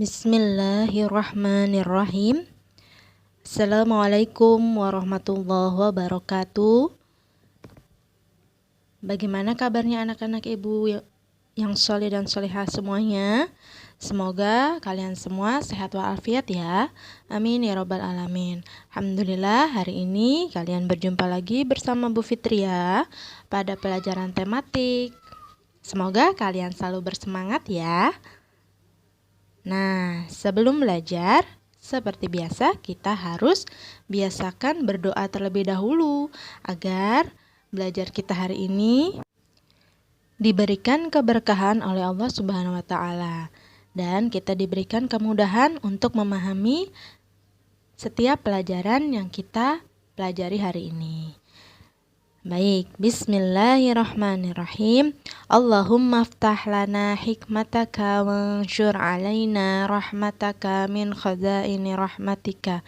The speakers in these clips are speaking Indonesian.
Bismillahirrahmanirrahim. Assalamualaikum warahmatullahi wabarakatuh. Bagaimana kabarnya anak-anak ibu yang soleh dan solehah semuanya? Semoga kalian semua sehat walafiat ya. Amin ya robbal alamin. Alhamdulillah, hari ini kalian berjumpa lagi bersama Bu Fitria pada pelajaran tematik. Semoga kalian selalu bersemangat ya. Nah, sebelum belajar, seperti biasa kita harus biasakan berdoa terlebih dahulu agar belajar kita hari ini diberikan keberkahan oleh Allah Subhanahu wa taala dan kita diberikan kemudahan untuk memahami setiap pelajaran yang kita pelajari hari ini. Baik, bismillahirrahmanirrahim. Allahumma aftah lana hikmataka wanshur alaina rahmataka min khazaini rahmatika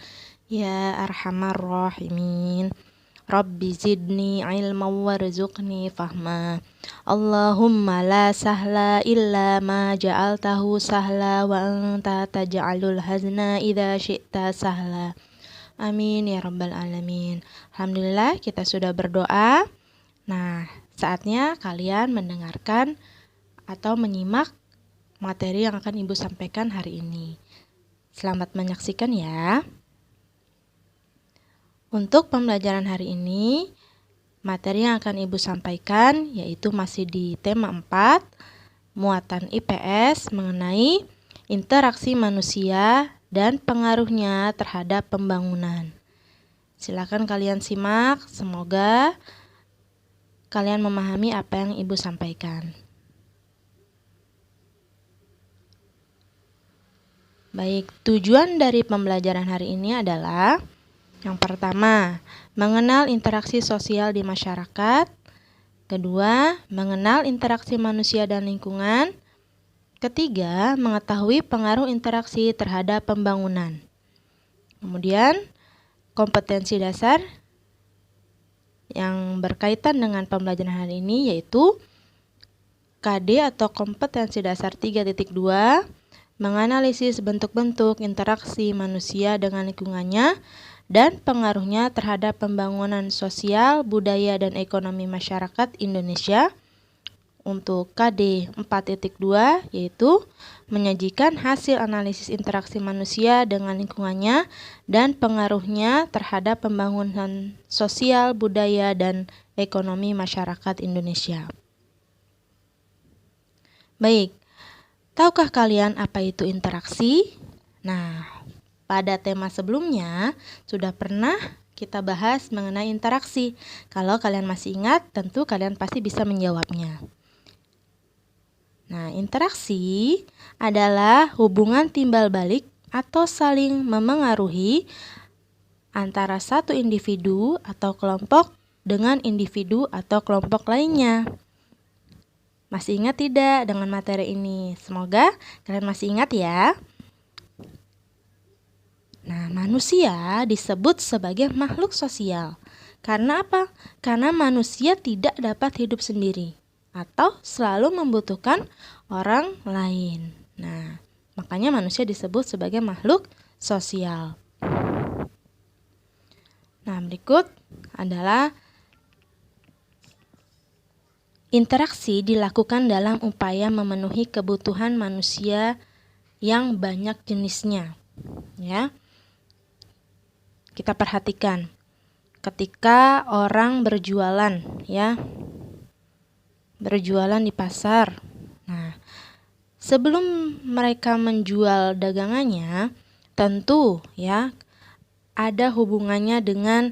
ya arhamar rahimin. Rabbi zidni ilman warzuqni fahma. Allahumma la sahla illa ma ja'altahu sahla wa anta taj'alul hazna idza syi'ta sahla. Amin ya rabbal alamin. Alhamdulillah kita sudah berdoa. Nah, saatnya kalian mendengarkan atau menyimak materi yang akan Ibu sampaikan hari ini. Selamat menyaksikan ya. Untuk pembelajaran hari ini, materi yang akan Ibu sampaikan yaitu masih di tema 4, muatan IPS mengenai interaksi manusia dan pengaruhnya terhadap pembangunan. Silakan kalian simak, semoga kalian memahami apa yang Ibu sampaikan. Baik, tujuan dari pembelajaran hari ini adalah yang pertama, mengenal interaksi sosial di masyarakat. Kedua, mengenal interaksi manusia dan lingkungan. Ketiga, mengetahui pengaruh interaksi terhadap pembangunan. Kemudian, kompetensi dasar yang berkaitan dengan pembelajaran hari ini yaitu KD atau kompetensi dasar 3.2, menganalisis bentuk-bentuk interaksi manusia dengan lingkungannya dan pengaruhnya terhadap pembangunan sosial, budaya, dan ekonomi masyarakat Indonesia. Untuk KD 4.2 yaitu menyajikan hasil analisis interaksi manusia dengan lingkungannya dan pengaruhnya terhadap pembangunan sosial, budaya, dan ekonomi masyarakat Indonesia. Baik, tahukah kalian apa itu interaksi? Nah, pada tema sebelumnya sudah pernah kita bahas mengenai interaksi. Kalau kalian masih ingat, tentu kalian pasti bisa menjawabnya. Nah, interaksi adalah hubungan timbal balik atau saling memengaruhi antara satu individu atau kelompok dengan individu atau kelompok lainnya. Masih ingat tidak dengan materi ini? Semoga kalian masih ingat ya. Nah, manusia disebut sebagai makhluk sosial. Karena apa? Karena manusia tidak dapat hidup sendiri atau selalu membutuhkan orang lain. Nah, makanya manusia disebut sebagai makhluk sosial. Nah, berikut adalah interaksi dilakukan dalam upaya memenuhi kebutuhan manusia yang banyak jenisnya. Ya. Kita perhatikan ketika orang berjualan, ya. Berjualan di pasar. Nah, sebelum mereka menjual dagangannya, tentu ya ada hubungannya dengan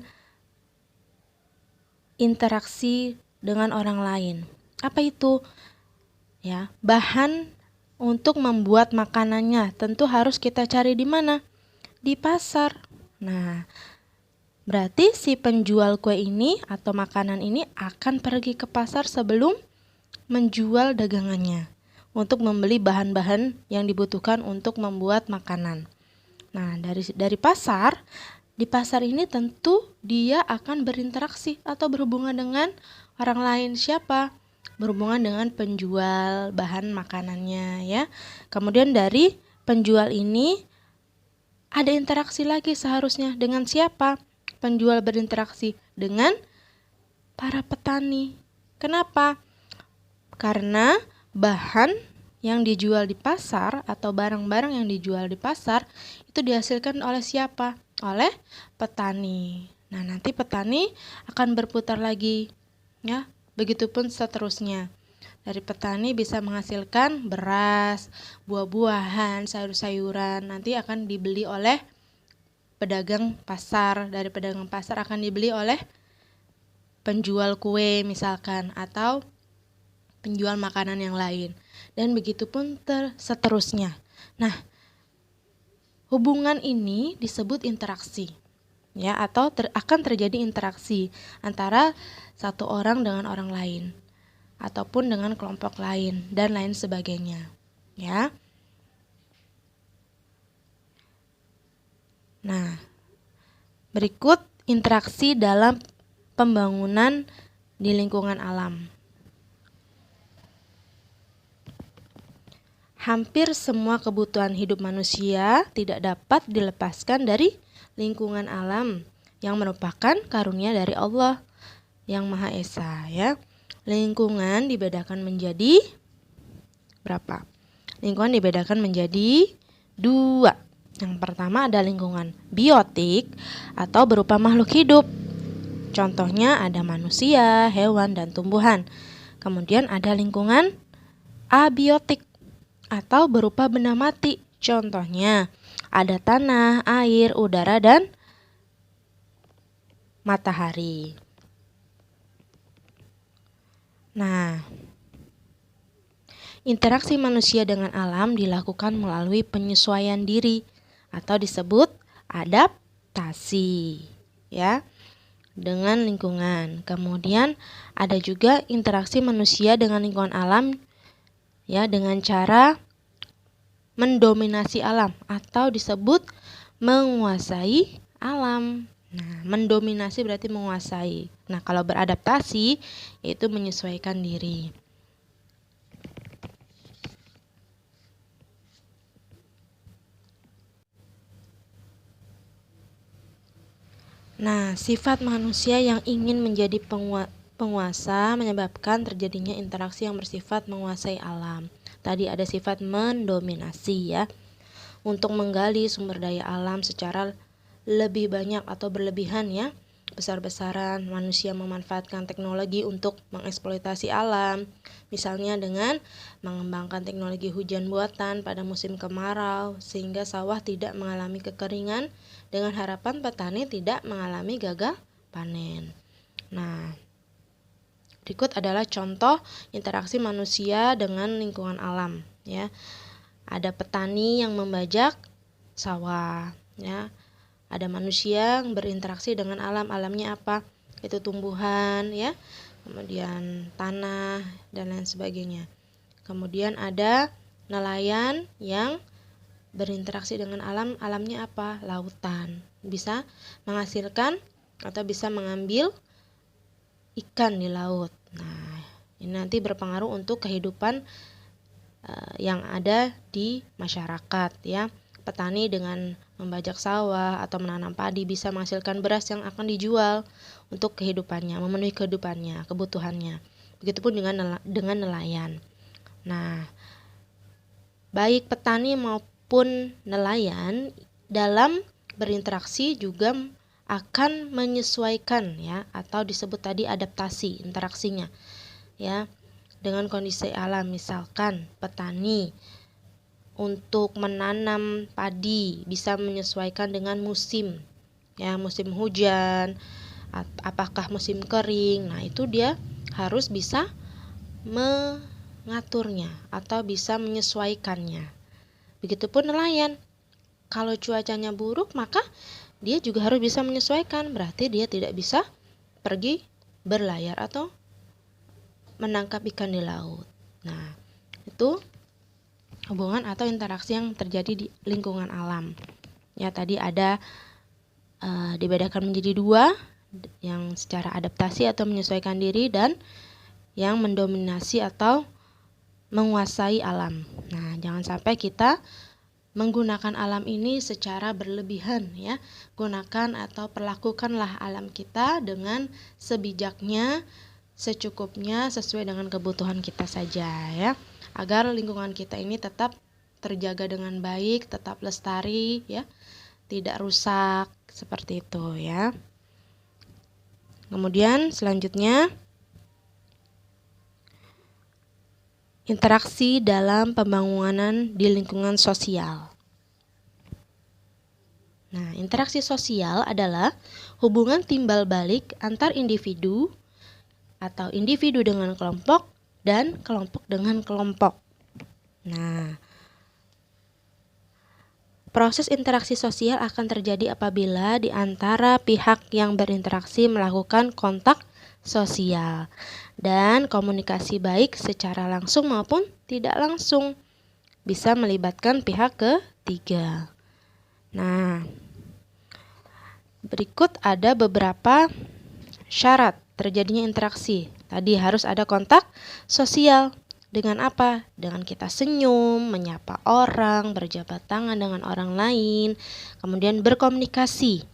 interaksi dengan orang lain. Apa itu? Ya, bahan untuk membuat makanannya tentu harus kita cari di mana? Di pasar. Nah, berarti si penjual kue ini atau makanan ini akan pergi ke pasar sebelum menjual dagangannya untuk membeli bahan-bahan yang dibutuhkan untuk membuat makanan. Nah, dari pasar, di pasar ini tentu dia akan berinteraksi atau berhubungan dengan orang lain. Siapa? Berhubungan dengan penjual bahan makanannya ya. Kemudian dari penjual ini ada interaksi lagi seharusnya. Dengan siapa? Penjual berinteraksi dengan para petani. Kenapa? Karena bahan yang dijual di pasar atau barang-barang yang dijual di pasar itu dihasilkan oleh siapa? Oleh petani. Nah, nanti petani akan berputar lagi, ya. Begitupun seterusnya. Dari petani bisa menghasilkan beras, buah-buahan, sayur-sayuran. Nanti akan dibeli oleh pedagang pasar. Dari pedagang pasar akan dibeli oleh penjual kue misalkan, atau penjual makanan yang lain, dan begitupun seterusnya. Nah, hubungan ini disebut interaksi, ya, atau akan terjadi interaksi antara satu orang dengan orang lain, ataupun dengan kelompok lain, dan lain sebagainya, ya. Nah, berikut interaksi dalam pembangunan di lingkungan alam. Hampir semua kebutuhan hidup manusia tidak dapat dilepaskan dari lingkungan alam yang merupakan karunia dari Allah yang Maha Esa, ya. Lingkungan dibedakan menjadi berapa? Lingkungan dibedakan menjadi 2. Yang pertama ada lingkungan biotik atau berupa makhluk hidup. Contohnya ada manusia, hewan, dan tumbuhan. Kemudian ada lingkungan abiotik atau berupa benda mati. Contohnya ada tanah, air, udara, dan matahari. Nah, interaksi manusia dengan alam dilakukan melalui penyesuaian diri atau disebut adaptasi, ya, dengan lingkungan. Kemudian ada juga interaksi manusia dengan lingkungan alam, ya, dengan cara mendominasi alam atau disebut menguasai alam. Nah, mendominasi berarti menguasai. Nah, kalau beradaptasi yaitu menyesuaikan diri. Nah, sifat manusia yang ingin menjadi penguasa menyebabkan terjadinya interaksi yang bersifat menguasai alam. Tadi ada sifat mendominasi, ya. Untuk menggali sumber daya alam secara lebih banyak atau berlebihan, ya. Besar-besaran manusia memanfaatkan teknologi untuk mengeksploitasi alam. Misalnya dengan mengembangkan teknologi hujan buatan pada musim kemarau sehingga sawah tidak mengalami kekeringan dengan harapan petani tidak mengalami gagal panen. Nah, berikut adalah contoh interaksi manusia dengan lingkungan alam, ya. Ada petani yang membajak sawah, ya. Ada manusia yang berinteraksi dengan alam. Alamnya apa? Itu tumbuhan, ya. Kemudian tanah dan lain sebagainya. Kemudian ada nelayan yang berinteraksi dengan alam. Alamnya apa? Lautan. Bisa menghasilkan atau bisa mengambil ikan di laut. Nah, ini nanti berpengaruh untuk kehidupan yang ada di masyarakat, ya. Petani dengan membajak sawah atau menanam padi bisa menghasilkan beras yang akan dijual untuk kehidupannya, memenuhi kehidupannya, kebutuhannya. Begitupun dengan nelayan. Nah, baik petani maupun nelayan dalam berinteraksi juga akan menyesuaikan, ya, atau disebut tadi adaptasi interaksinya, ya, dengan kondisi alam. Misalkan petani untuk menanam padi bisa menyesuaikan dengan musim, ya, musim hujan, apakah musim kering. Nah, itu dia harus bisa mengaturnya atau bisa menyesuaikannya. Begitupun nelayan, kalau cuacanya buruk maka dia juga harus bisa menyesuaikan, berarti dia tidak bisa pergi berlayar atau menangkap ikan di laut. Nah, itu hubungan atau interaksi yang terjadi di lingkungan alam. Ya, tadi ada dibedakan menjadi 2, yang secara adaptasi atau menyesuaikan diri dan yang mendominasi atau menguasai alam. Nah, jangan sampai kita menggunakan alam ini secara berlebihan ya. Gunakan atau perlakukanlah alam kita dengan sebijaknya, secukupnya, sesuai dengan kebutuhan kita saja ya. Agar lingkungan kita ini tetap terjaga dengan baik, tetap lestari ya, tidak rusak, seperti itu ya. Kemudian selanjutnya, interaksi dalam pembangunan di lingkungan sosial. Nah, interaksi sosial adalah hubungan timbal balik antar individu atau individu dengan kelompok dan kelompok dengan kelompok. Nah, proses interaksi sosial akan terjadi apabila di antara pihak yang berinteraksi melakukan kontak sosial dan komunikasi baik secara langsung maupun tidak langsung, bisa melibatkan pihak ketiga. Nah, berikut ada beberapa syarat terjadinya interaksi. Tadi harus ada kontak sosial. Dengan apa? Dengan kita senyum, menyapa orang, berjabat tangan dengan orang lain, kemudian berkomunikasi,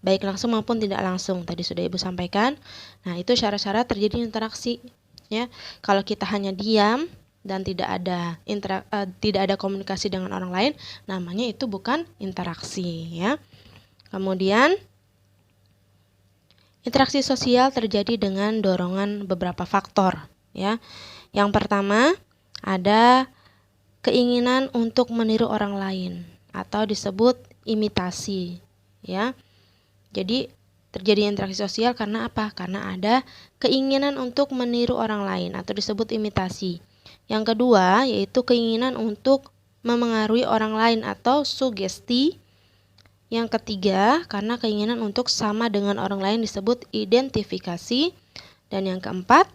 baik langsung maupun tidak langsung. Tadi sudah Ibu sampaikan. Nah, itu syarat-syarat terjadi interaksi ya. Kalau kita hanya diam dan tidak ada komunikasi dengan orang lain, namanya itu bukan interaksi ya. Kemudian interaksi sosial terjadi dengan dorongan beberapa faktor ya. Yang pertama, ada keinginan untuk meniru orang lain atau disebut imitasi ya. Jadi terjadi interaksi sosial karena apa? Karena ada keinginan untuk meniru orang lain atau disebut imitasi. Yang kedua, yaitu keinginan untuk memengaruhi orang lain atau sugesti. Yang ketiga, karena keinginan untuk sama dengan orang lain disebut identifikasi. Dan yang keempat,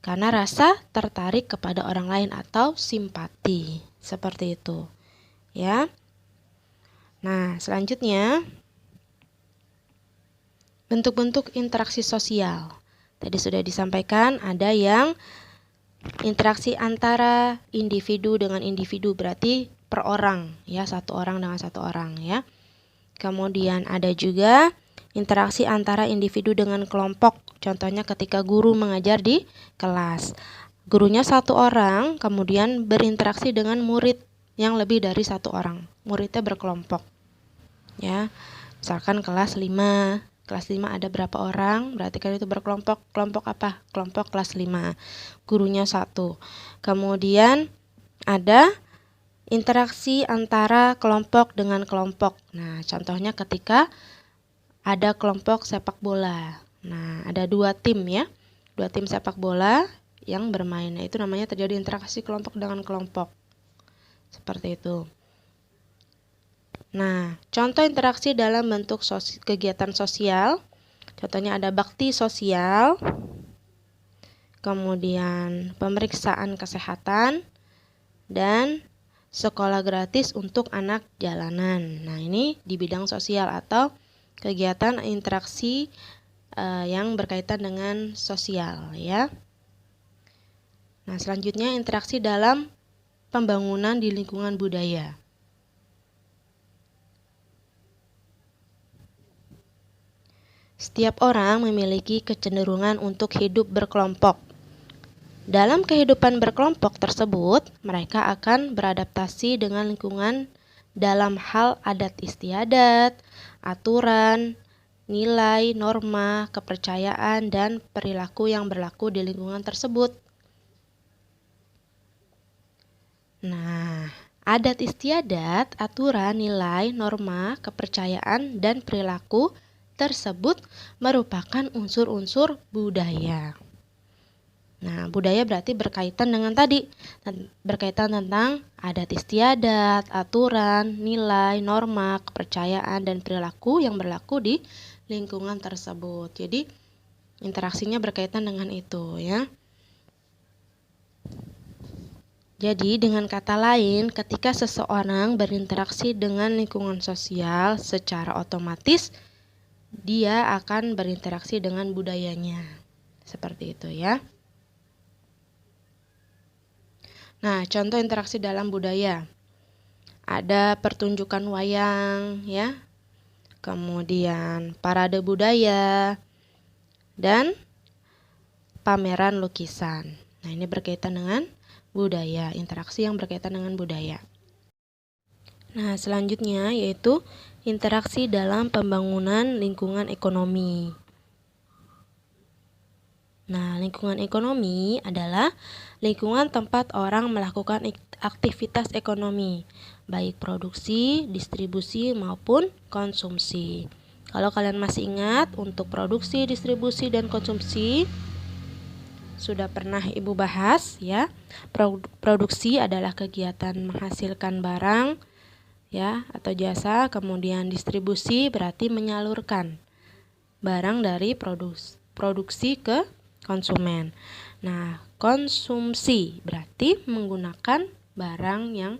karena rasa tertarik kepada orang lain atau simpati. Seperti itu ya. Nah, selanjutnya bentuk-bentuk interaksi sosial. Tadi sudah disampaikan, ada yang interaksi antara individu dengan individu, berarti per orang ya, satu orang dengan satu orang ya. Kemudian ada juga interaksi antara individu dengan kelompok. Contohnya ketika guru mengajar di kelas. Gurunya satu orang, kemudian berinteraksi dengan murid yang lebih dari satu orang. Muridnya berkelompok ya. Misalkan kelas 5. Kelas 5 ada berapa orang? Berarti kan itu berkelompok. Kelompok apa? Kelompok kelas 5. Gurunya 1. Kemudian ada interaksi antara kelompok dengan kelompok. Nah, contohnya ketika ada kelompok sepak bola. Nah, ada 2 tim ya. 2 tim sepak bola yang bermain. Nah, itu namanya terjadi interaksi kelompok dengan kelompok. Seperti itu. Nah, contoh interaksi dalam bentuk kegiatan sosial, contohnya ada bakti sosial, kemudian pemeriksaan kesehatan, dan sekolah gratis untuk anak jalanan. Nah, ini di bidang sosial atau kegiatan interaksi yang berkaitan dengan sosial ya. Nah, selanjutnya interaksi dalam pembangunan di lingkungan budaya. Setiap orang memiliki kecenderungan untuk hidup berkelompok. Dalam kehidupan berkelompok tersebut, mereka akan beradaptasi dengan lingkungan dalam hal adat istiadat, aturan, nilai, norma, kepercayaan, dan perilaku yang berlaku di lingkungan tersebut. Nah, adat istiadat, aturan, nilai, norma, kepercayaan, dan perilaku tersebut merupakan unsur-unsur budaya. Nah, budaya berarti berkaitan dengan tadi, berkaitan tentang adat istiadat, aturan, nilai, norma, kepercayaan, dan perilaku yang berlaku di lingkungan tersebut. Jadi, interaksinya berkaitan dengan itu ya. Jadi, dengan kata lain, ketika seseorang berinteraksi dengan lingkungan sosial, secara otomatis dia akan berinteraksi dengan budayanya. Seperti itu ya. Nah, contoh interaksi dalam budaya. ada pertunjukan wayang ya, kemudian parade budaya, dan pameran lukisan. Nah, ini berkaitan dengan budaya, interaksi yang berkaitan dengan budaya. Nah, selanjutnya yaitu interaksi dalam pembangunan lingkungan ekonomi. Nah, lingkungan ekonomi adalah lingkungan tempat orang melakukan aktivitas ekonomi, baik produksi, distribusi, maupun konsumsi. Kalau kalian masih ingat, untuk produksi, distribusi, dan konsumsi sudah pernah Ibu bahas ya. Produksi adalah kegiatan menghasilkan barang ya atau jasa, kemudian distribusi berarti menyalurkan barang dari produksi ke konsumen. Nah, konsumsi berarti menggunakan barang yang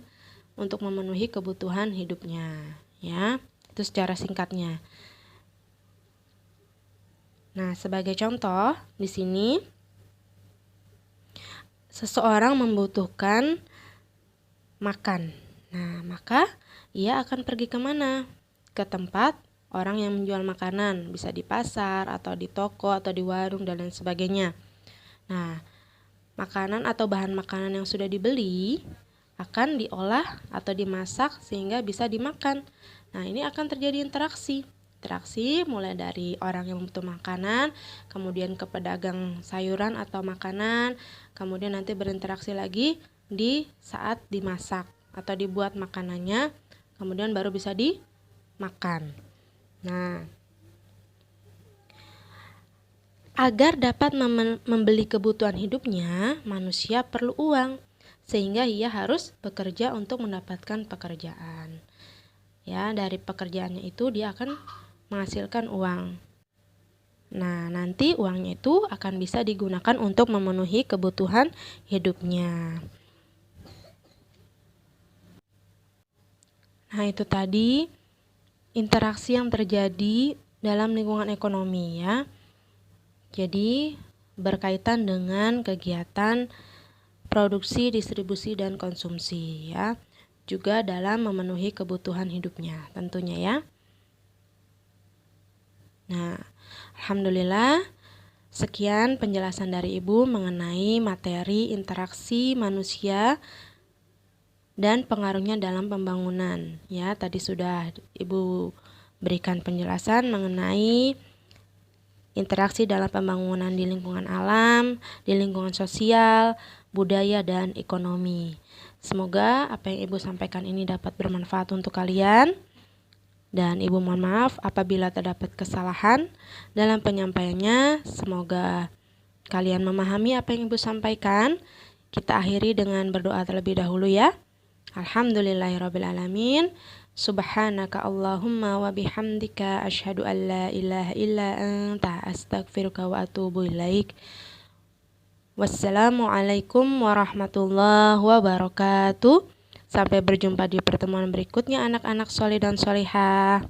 untuk memenuhi kebutuhan hidupnya, ya. Itu secara singkatnya. Nah, sebagai contoh di sini seseorang membutuhkan makan. Nah, maka ia akan pergi kemana? Ke tempat orang yang menjual makanan, bisa di pasar atau di toko atau di warung dan lain sebagainya. Nah, makanan atau bahan makanan yang sudah dibeli akan diolah atau dimasak sehingga bisa dimakan. Nah, ini akan terjadi interaksi. Interaksi mulai dari orang yang membutuhkan makanan, kemudian ke pedagang sayuran atau makanan, kemudian nanti berinteraksi lagi di saat dimasak atau dibuat makanannya, kemudian baru bisa dimakan. Nah, agar dapat membeli kebutuhan hidupnya, manusia perlu uang, sehingga ia harus bekerja untuk mendapatkan pekerjaan. Ya, dari pekerjaannya itu dia akan menghasilkan uang. Nah, nanti uangnya itu akan bisa digunakan untuk memenuhi kebutuhan hidupnya. Nah, itu tadi interaksi yang terjadi dalam lingkungan ekonomi ya. Jadi berkaitan dengan kegiatan produksi, distribusi, dan konsumsi ya. Juga dalam memenuhi kebutuhan hidupnya tentunya ya. Nah, alhamdulillah sekian penjelasan dari Ibu mengenai materi interaksi manusia dan pengaruhnya dalam pembangunan ya. Tadi sudah Ibu berikan penjelasan mengenai interaksi dalam pembangunan di lingkungan alam, di lingkungan sosial, budaya, dan ekonomi. Semoga apa yang Ibu sampaikan ini dapat bermanfaat untuk kalian. Dan Ibu mohon maaf apabila terdapat kesalahan dalam penyampaiannya. Semoga kalian memahami apa yang Ibu sampaikan. Kita akhiri dengan berdoa terlebih dahulu ya. Alhamdulillahirrabbilalamin. Subhanaka Allahumma wa bihamdika asyhadu an la ilaha illa anta astaghfiruka wa atubu ilaik. Wassalamualaikum warahmatullahi wabarakatuh. Sampai berjumpa di pertemuan berikutnya anak-anak soleh dan solehah.